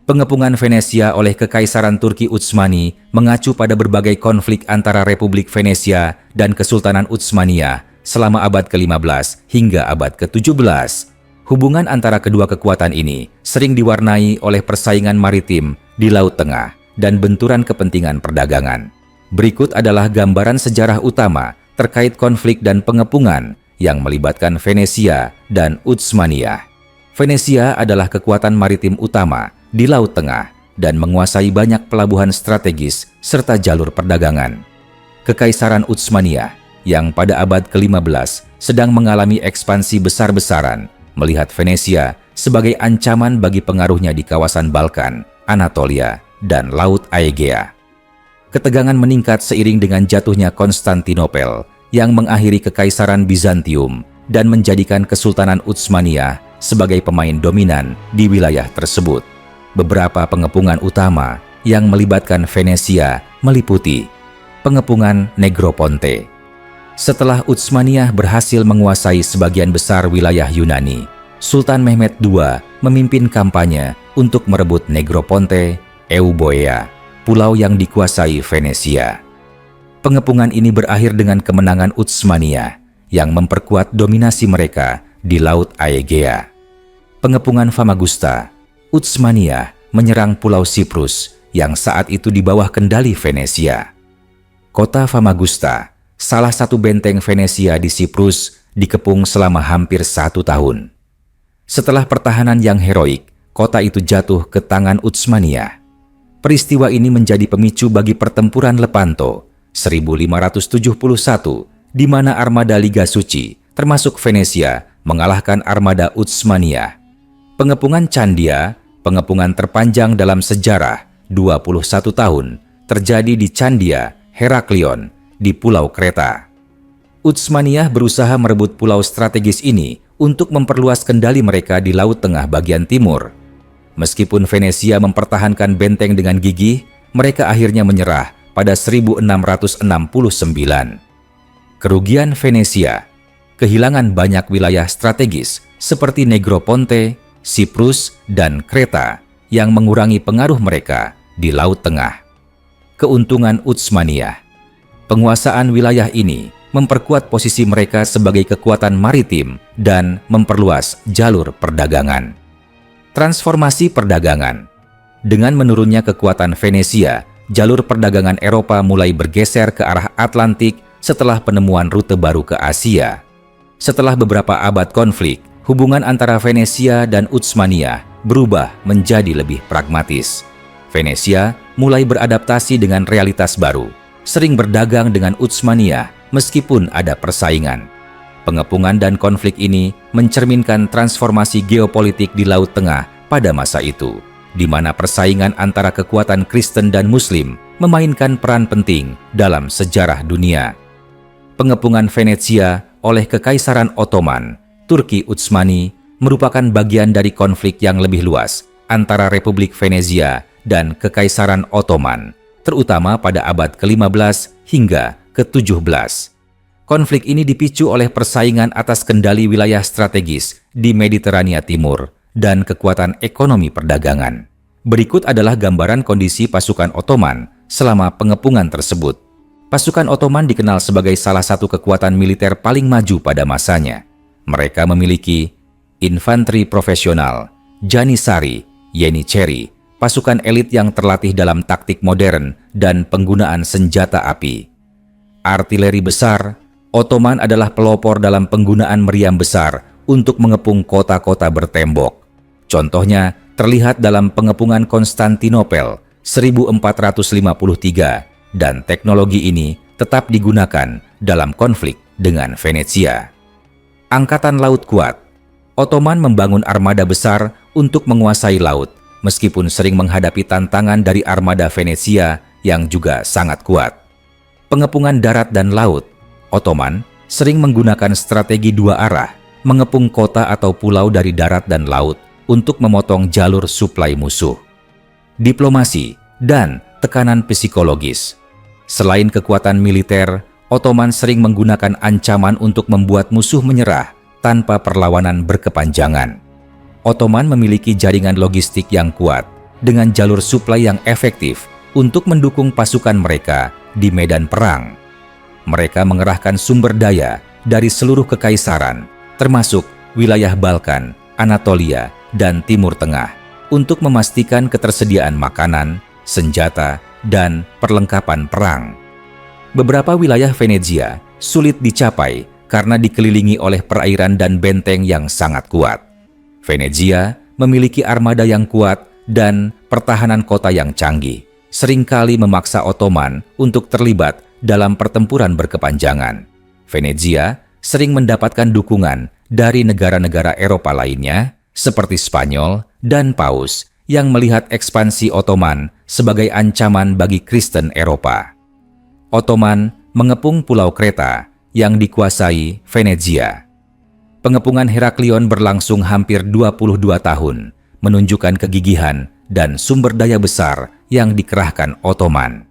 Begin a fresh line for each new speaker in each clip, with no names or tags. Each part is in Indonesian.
Pengepungan Venesia oleh Kekaisaran Turki Utsmani mengacu pada berbagai konflik antara Republik Venesia dan Kesultanan Utsmaniyah selama abad ke-15 hingga abad ke-17. Hubungan antara kedua kekuatan ini sering diwarnai oleh persaingan maritim di Laut Tengah dan benturan kepentingan perdagangan. Berikut adalah gambaran sejarah utama terkait konflik dan pengepungan yang melibatkan Venesia dan Utsmaniyah. Venesia adalah kekuatan maritim utama di Laut Tengah dan menguasai banyak pelabuhan strategis serta jalur perdagangan. Kekaisaran Utsmaniyah yang pada abad ke-15 sedang mengalami ekspansi besar-besaran melihat Venesia sebagai ancaman bagi pengaruhnya di kawasan Balkan, Anatolia, dan Laut Aegea. Ketegangan meningkat seiring dengan jatuhnya Konstantinopel yang mengakhiri Kekaisaran Bizantium dan menjadikan Kesultanan Utsmaniyah sebagai pemain dominan di wilayah tersebut. Beberapa pengepungan utama yang melibatkan Venesia meliputi pengepungan Negroponte. Setelah Utsmaniyah berhasil menguasai sebagian besar wilayah Yunani, Sultan Mehmed II memimpin kampanye untuk merebut Negroponte, Euboea, pulau yang dikuasai Venesia. Pengepungan ini berakhir dengan kemenangan Utsmaniyah yang memperkuat dominasi mereka di Laut Aegea. Pengepungan Famagusta, Utsmaniyah menyerang Pulau Siprus yang saat itu di bawah kendali Venesia. Kota Famagusta, salah satu benteng Venesia di Siprus, dikepung selama hampir 1 tahun. Setelah pertahanan yang heroik, kota itu jatuh ke tangan Utsmaniyah. Peristiwa ini menjadi pemicu bagi pertempuran Lepanto 1571, di mana armada Liga Suci, termasuk Venesia, mengalahkan armada Utsmaniyah. Pengepungan Candia, pengepungan terpanjang dalam sejarah, 21 tahun, terjadi di Candia, Heraklion, di Pulau Kreta. Utsmaniyah berusaha merebut pulau strategis ini untuk memperluas kendali mereka di Laut Tengah bagian timur. Meskipun Venesia mempertahankan benteng dengan gigih, mereka akhirnya menyerah pada 1669. Kerugian Venesia: kehilangan banyak wilayah strategis seperti Negroponte, Siprus, dan Kreta yang mengurangi pengaruh mereka di Laut Tengah. Keuntungan Utsmaniyah: penguasaan wilayah ini memperkuat posisi mereka sebagai kekuatan maritim dan memperluas jalur perdagangan. Transformasi perdagangan: dengan menurunnya kekuatan Venesia, jalur perdagangan Eropa mulai bergeser ke arah Atlantik setelah penemuan rute baru ke Asia. Setelah beberapa abad konflik, hubungan antara Venesia dan Utsmaniyah berubah menjadi lebih pragmatis. Venesia mulai beradaptasi dengan realitas baru, sering berdagang dengan Utsmaniyah meskipun ada persaingan. Pengepungan dan konflik ini mencerminkan transformasi geopolitik di Laut Tengah pada masa itu, di mana persaingan antara kekuatan Kristen dan Muslim memainkan peran penting dalam sejarah dunia. Pengepungan Venesia oleh Kekaisaran Ottoman, Turki Utsmani, merupakan bagian dari konflik yang lebih luas antara Republik Venezia dan Kekaisaran Ottoman, terutama pada abad ke-15 hingga ke-17. Konflik ini dipicu oleh persaingan atas kendali wilayah strategis di Mediterania Timur dan kekuatan ekonomi perdagangan. Berikut adalah gambaran kondisi pasukan Ottoman selama pengepungan tersebut. Pasukan Ottoman dikenal sebagai salah satu kekuatan militer paling maju pada masanya. Mereka memiliki infanteri profesional, janissary, yenicheri, pasukan elit yang terlatih dalam taktik modern dan penggunaan senjata api. Artileri besar: Ottoman adalah pelopor dalam penggunaan meriam besar untuk mengepung kota-kota bertembok. Contohnya terlihat dalam pengepungan Konstantinopel 1453, dan teknologi ini tetap digunakan dalam konflik dengan Venesia. Angkatan laut kuat: Ottoman membangun armada besar untuk menguasai laut, meskipun sering menghadapi tantangan dari armada Venesia yang juga sangat kuat. Pengepungan darat dan laut: Ottoman sering menggunakan strategi dua arah, mengepung kota atau pulau dari darat dan laut untuk memotong jalur suplai musuh. Diplomasi dan tekanan psikologis: selain kekuatan militer, Ottoman sering menggunakan ancaman untuk membuat musuh menyerah tanpa perlawanan berkepanjangan. Ottoman memiliki jaringan logistik yang kuat dengan jalur suplai yang efektif untuk mendukung pasukan mereka di medan perang. Mereka mengerahkan sumber daya dari seluruh kekaisaran, termasuk wilayah Balkan, Anatolia, dan Timur Tengah, untuk memastikan ketersediaan makanan, senjata, dan perlengkapan perang. Beberapa wilayah Venezia sulit dicapai karena dikelilingi oleh perairan dan benteng yang sangat kuat. Venezia memiliki armada yang kuat dan pertahanan kota yang canggih, seringkali memaksa Ottoman untuk terlibat dalam pertempuran berkepanjangan. Venezia sering mendapatkan dukungan dari negara-negara Eropa lainnya, seperti Spanyol dan Paus, yang melihat ekspansi Ottoman sebagai ancaman bagi Kristen Eropa. Ottoman mengepung Pulau Kreta yang dikuasai Venezia. Pengepungan Heraklion berlangsung hampir 22 tahun, menunjukkan kegigihan dan sumber daya besar yang dikerahkan Ottoman.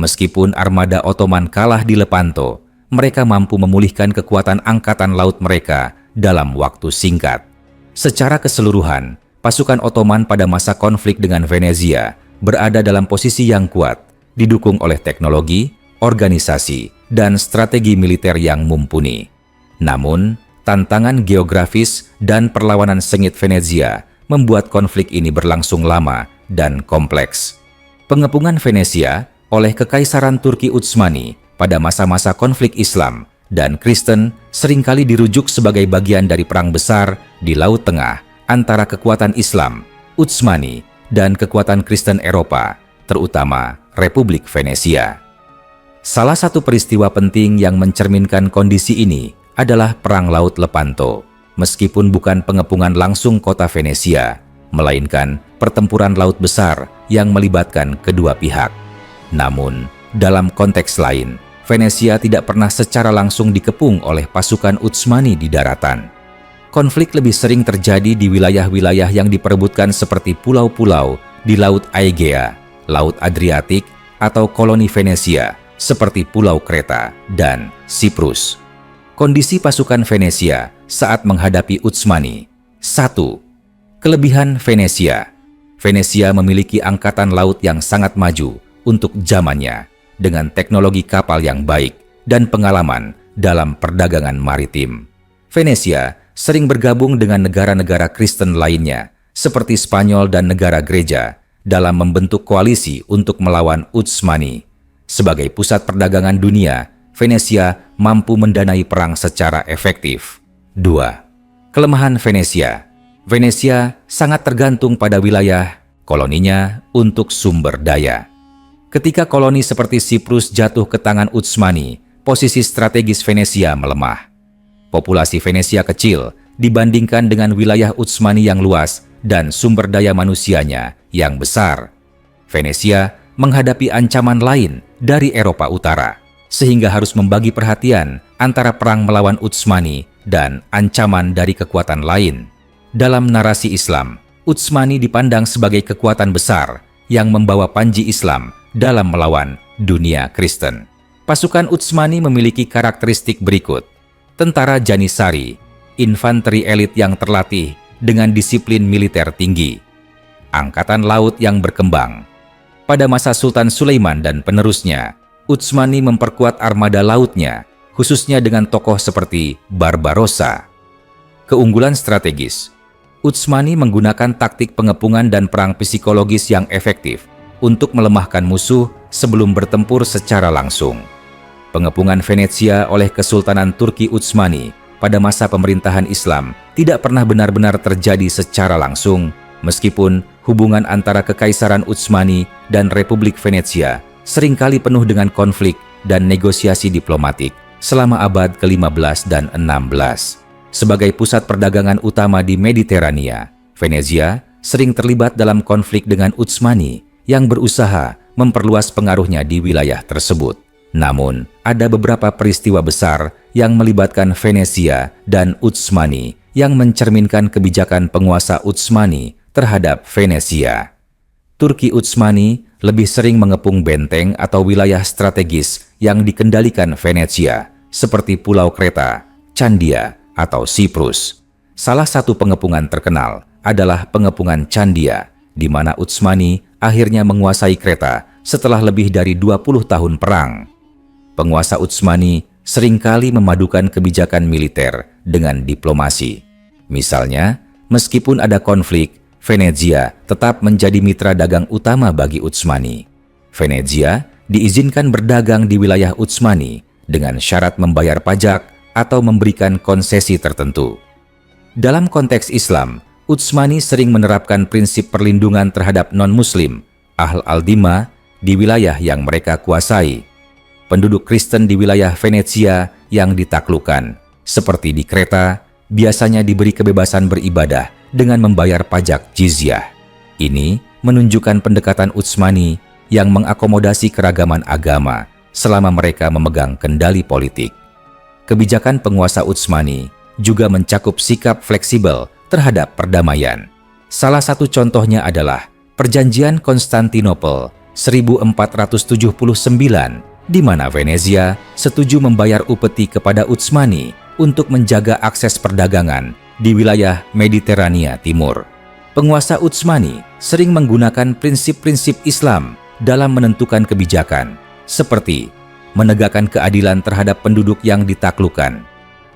Meskipun armada Ottoman kalah di Lepanto, mereka mampu memulihkan kekuatan angkatan laut mereka dalam waktu singkat. Secara keseluruhan, pasukan Ottoman pada masa konflik dengan Venezia berada dalam posisi yang kuat, didukung oleh teknologi, organisasi, dan strategi militer yang mumpuni. Namun, tantangan geografis dan perlawanan sengit Venezia membuat konflik ini berlangsung lama dan kompleks. Pengepungan Venesia oleh Kekaisaran Turki Utsmani pada masa-masa konflik Islam dan Kristen seringkali dirujuk sebagai bagian dari perang besar di Laut Tengah antara kekuatan Islam, Utsmani, dan kekuatan Kristen Eropa, terutama Republik Venesia. Salah satu peristiwa penting yang mencerminkan kondisi ini adalah Perang Laut Lepanto, meskipun bukan pengepungan langsung kota Venesia, melainkan pertempuran laut besar yang melibatkan kedua pihak. Namun, dalam konteks lain, Venesia tidak pernah secara langsung dikepung oleh pasukan Utsmani di daratan. Konflik lebih sering terjadi di wilayah-wilayah yang diperebutkan seperti pulau-pulau di Laut Aegea, Laut Adriatik, atau koloni Venesia seperti Pulau Kreta dan Siprus. Kondisi pasukan Venesia saat menghadapi Utsmani. 1. Kelebihan Venesia. Venesia memiliki angkatan laut yang sangat maju untuk zamannya, dengan teknologi kapal yang baik dan pengalaman dalam perdagangan maritim. Venesia sering bergabung dengan negara-negara Kristen lainnya, seperti Spanyol dan negara gereja, dalam membentuk koalisi untuk melawan Utsmani. Sebagai pusat perdagangan dunia, Venesia mampu mendanai perang secara efektif. 2. Kelemahan Venesia. Venesia sangat tergantung pada wilayah koloninya untuk sumber daya. Ketika koloni seperti Siprus jatuh ke tangan Utsmani, posisi strategis Venesia melemah. Populasi Venesia kecil dibandingkan dengan wilayah Utsmani yang luas dan sumber daya manusianya yang besar. Venesia menghadapi ancaman lain dari Eropa Utara, sehingga harus membagi perhatian antara perang melawan Utsmani dan ancaman dari kekuatan lain. Dalam narasi Islam, Utsmani dipandang sebagai kekuatan besar yang membawa panji Islam dalam melawan dunia Kristen. Pasukan Utsmani memiliki karakteristik berikut. Tentara Janissary, infanteri elit yang terlatih dengan disiplin militer tinggi. Angkatan laut yang berkembang. Pada masa Sultan Sulaiman dan penerusnya, Utsmani memperkuat armada lautnya, khususnya dengan tokoh seperti Barbarossa. Keunggulan strategis. Utsmani menggunakan taktik pengepungan dan perang psikologis yang efektif untuk melemahkan musuh sebelum bertempur secara langsung. Pengepungan Venezia oleh Kesultanan Turki Utsmani pada masa pemerintahan Islam tidak pernah benar-benar terjadi secara langsung, meskipun hubungan antara Kekaisaran Utsmani dan Republik Venezia seringkali penuh dengan konflik dan negosiasi diplomatik selama abad ke-15 dan 16. Sebagai pusat perdagangan utama di Mediterania, Venezia sering terlibat dalam konflik dengan Utsmani yang berusaha memperluas pengaruhnya di wilayah tersebut. Namun, ada beberapa peristiwa besar yang melibatkan Venezia dan Utsmani yang mencerminkan kebijakan penguasa Utsmani terhadap Venezia. Turki Utsmani lebih sering mengepung benteng atau wilayah strategis yang dikendalikan Venezia, seperti Pulau Kreta, Candia, atau Siprus. Salah satu pengepungan terkenal adalah pengepungan Candia di mana Utsmani akhirnya menguasai Kreta setelah lebih dari 20 tahun perang. Penguasa Utsmani seringkali memadukan kebijakan militer dengan diplomasi. Misalnya, meskipun ada konflik, Venezia tetap menjadi mitra dagang utama bagi Utsmani. Venezia diizinkan berdagang di wilayah Utsmani dengan syarat membayar pajak atau memberikan konsesi tertentu. Dalam konteks Islam, Utsmani sering menerapkan prinsip perlindungan terhadap non-Muslim, Ahl al-Dhimma, di wilayah yang mereka kuasai. Penduduk Kristen di wilayah Venezia yang ditaklukkan, seperti di Kreta, biasanya diberi kebebasan beribadah dengan membayar pajak jizyah. Ini menunjukkan pendekatan Utsmani yang mengakomodasi keragaman agama selama mereka memegang kendali politik. Kebijakan penguasa Utsmani juga mencakup sikap fleksibel terhadap perdamaian. Salah satu contohnya adalah Perjanjian Konstantinopel 1479, di mana Venezia setuju membayar upeti kepada Utsmani untuk menjaga akses perdagangan di wilayah Mediterania Timur. Penguasa Utsmani sering menggunakan prinsip-prinsip Islam dalam menentukan kebijakan, seperti menegakkan keadilan terhadap penduduk yang ditaklukkan,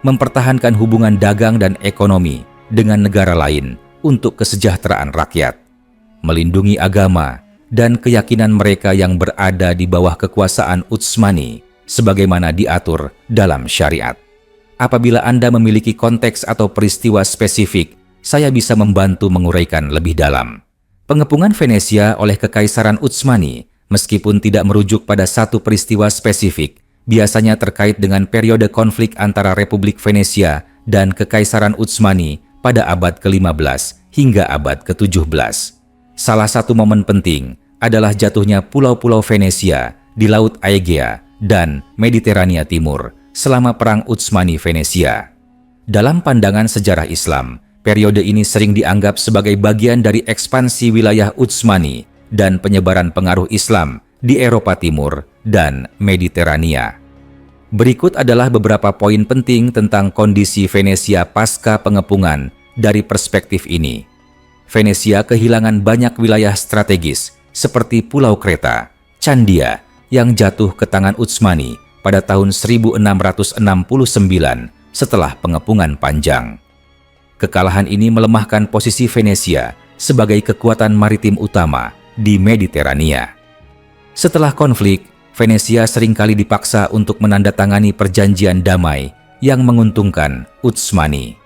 mempertahankan hubungan dagang dan ekonomi dengan negara lain untuk kesejahteraan rakyat, melindungi agama dan keyakinan mereka yang berada di bawah kekuasaan Utsmani sebagaimana diatur dalam syariat. Apabila Anda memiliki konteks atau peristiwa spesifik, saya bisa membantu menguraikan lebih dalam. Pengepungan Venesia oleh Kekaisaran Utsmani, meskipun tidak merujuk pada satu peristiwa spesifik, biasanya terkait dengan periode konflik antara Republik Venesia dan Kekaisaran Utsmani pada abad ke-15 hingga abad ke-17. Salah satu momen penting adalah jatuhnya pulau-pulau Venesia di Laut Aegea dan Mediterania Timur selama Perang Utsmani-Venesia. Dalam pandangan sejarah Islam, periode ini sering dianggap sebagai bagian dari ekspansi wilayah Utsmani dan penyebaran pengaruh Islam di Eropa Timur dan Mediterania. Berikut adalah beberapa poin penting tentang kondisi Venesia pasca pengepungan dari perspektif ini. Venesia kehilangan banyak wilayah strategis seperti Pulau Kreta, Candia, yang jatuh ke tangan Utsmani pada tahun 1669 setelah pengepungan panjang. Kekalahan ini melemahkan posisi Venesia sebagai kekuatan maritim utama di Mediterania. Setelah konflik, Venesia seringkali dipaksa untuk menandatangani perjanjian damai yang menguntungkan Utsmani.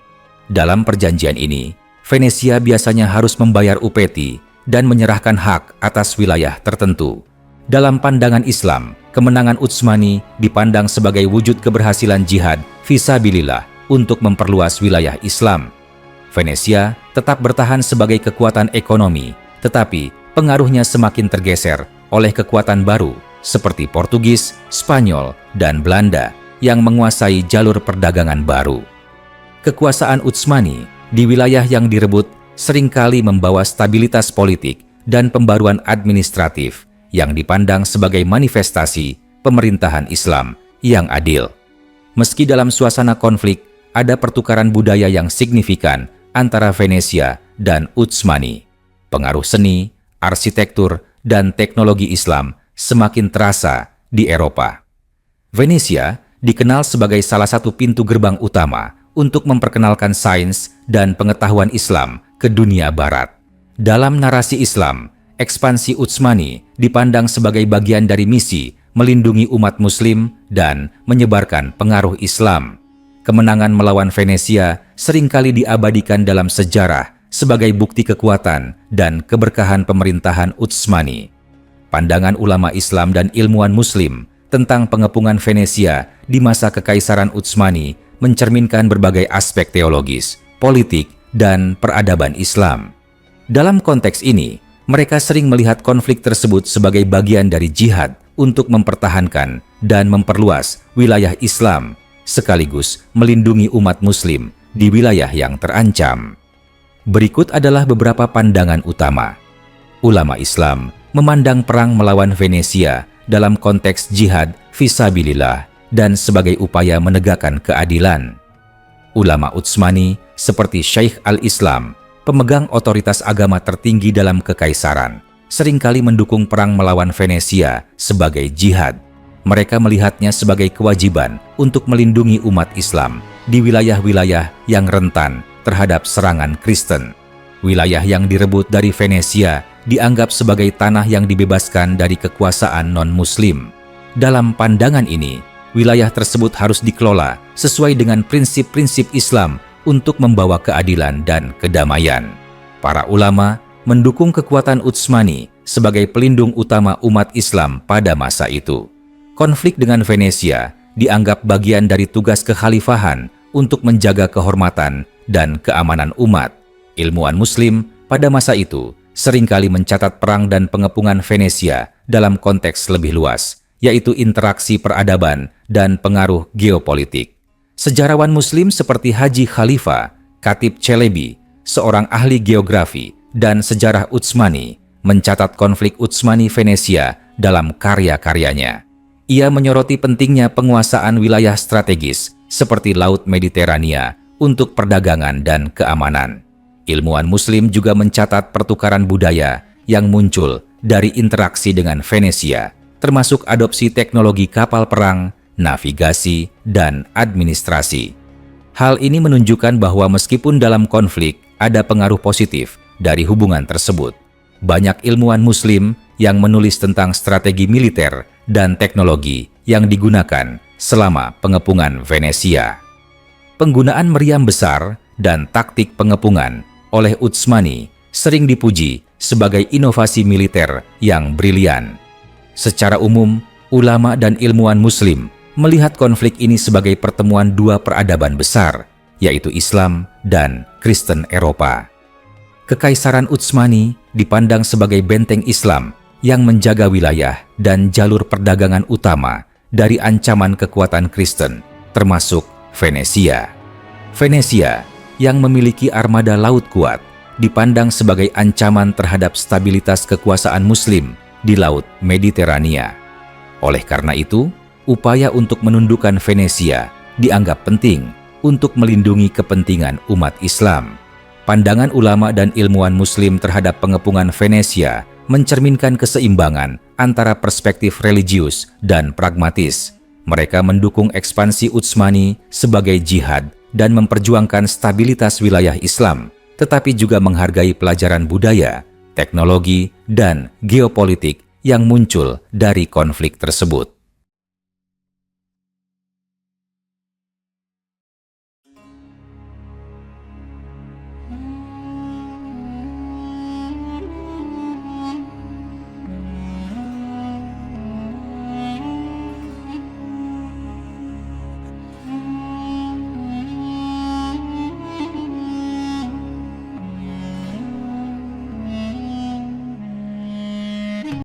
Dalam perjanjian ini, Venesia biasanya harus membayar upeti dan menyerahkan hak atas wilayah tertentu. Dalam pandangan Islam, kemenangan Utsmani dipandang sebagai wujud keberhasilan jihad fisabilillah untuk memperluas wilayah Islam. Venesia tetap bertahan sebagai kekuatan ekonomi, tetapi pengaruhnya semakin tergeser oleh kekuatan baru seperti Portugis, Spanyol, dan Belanda yang menguasai jalur perdagangan baru. Kekuasaan Utsmani di wilayah yang direbut seringkali membawa stabilitas politik dan pembaruan administratif yang dipandang sebagai manifestasi pemerintahan Islam yang adil. Meski dalam suasana konflik, ada pertukaran budaya yang signifikan antara Venesia dan Utsmani. Pengaruh seni, arsitektur, dan teknologi Islam semakin terasa di Eropa. Venesia dikenal sebagai salah satu pintu gerbang utama untuk memperkenalkan sains dan pengetahuan Islam ke dunia barat. Dalam narasi Islam, ekspansi Utsmani dipandang sebagai bagian dari misi melindungi umat Muslim dan menyebarkan pengaruh Islam. Kemenangan melawan Venesia seringkali diabadikan dalam sejarah sebagai bukti kekuatan dan keberkahan pemerintahan Utsmani. Pandangan ulama Islam dan ilmuwan Muslim tentang pengepungan Venesia di masa Kekaisaran Utsmani mencerminkan berbagai aspek teologis, politik, dan peradaban Islam. Dalam konteks ini, mereka sering melihat konflik tersebut sebagai bagian dari jihad untuk mempertahankan dan memperluas wilayah Islam, sekaligus melindungi umat Muslim di wilayah yang terancam. Berikut adalah beberapa pandangan utama. Ulama Islam memandang perang melawan Venesia dalam konteks jihad fisabilillah dan sebagai upaya menegakkan keadilan. Ulama Utsmani seperti Syaikh al-Islam pemegang otoritas agama tertinggi dalam kekaisaran, seringkali mendukung perang melawan Venesia sebagai jihad. Mereka melihatnya sebagai kewajiban untuk melindungi umat Islam di wilayah-wilayah yang rentan terhadap serangan Kristen. Wilayah yang direbut dari Venesia dianggap sebagai tanah yang dibebaskan dari kekuasaan non-Muslim. Dalam pandangan ini, wilayah tersebut harus dikelola sesuai dengan prinsip-prinsip Islam untuk membawa keadilan dan kedamaian. Para ulama mendukung kekuatan Utsmani sebagai pelindung utama umat Islam pada masa itu. Konflik dengan Venesia dianggap bagian dari tugas kekhalifahan untuk menjaga kehormatan dan keamanan umat. Ilmuwan Muslim pada masa itu seringkali mencatat perang dan pengepungan Venesia dalam konteks lebih luas, yaitu interaksi peradaban dan pengaruh geopolitik. Sejarawan Muslim seperti Haji Khalifa, Khatib Chelebi, seorang ahli geografi dan sejarah Utsmani, mencatat konflik Utsmani-Venesia dalam karya-karyanya. Ia menyoroti pentingnya penguasaan wilayah strategis seperti Laut Mediterania untuk perdagangan dan keamanan. Ilmuwan Muslim juga mencatat pertukaran budaya yang muncul dari interaksi dengan Venesia, termasuk adopsi teknologi kapal perang, navigasi, dan administrasi. Hal ini menunjukkan bahwa meskipun dalam konflik ada pengaruh positif dari hubungan tersebut, banyak ilmuwan Muslim yang menulis tentang strategi militer dan teknologi yang digunakan selama pengepungan Venesia. Penggunaan meriam besar dan taktik pengepungan oleh Utsmani sering dipuji sebagai inovasi militer yang brilian. Secara umum, ulama dan ilmuwan Muslim melihat konflik ini sebagai pertemuan dua peradaban besar, yaitu Islam dan Kristen Eropa. Kekaisaran Utsmani dipandang sebagai benteng Islam yang menjaga wilayah dan jalur perdagangan utama dari ancaman kekuatan Kristen, termasuk Venesia. Venesia yang memiliki armada laut kuat dipandang sebagai ancaman terhadap stabilitas kekuasaan Muslim di Laut Mediterania. Oleh karena itu, upaya untuk menundukkan Venesia dianggap penting untuk melindungi kepentingan umat Islam. Pandangan ulama dan ilmuwan Muslim terhadap pengepungan Venesia mencerminkan keseimbangan antara perspektif religius dan pragmatis. Mereka mendukung ekspansi Utsmani sebagai jihad dan memperjuangkan stabilitas wilayah Islam, tetapi juga menghargai pelajaran budaya, teknologi, dan geopolitik yang muncul dari konflik tersebut.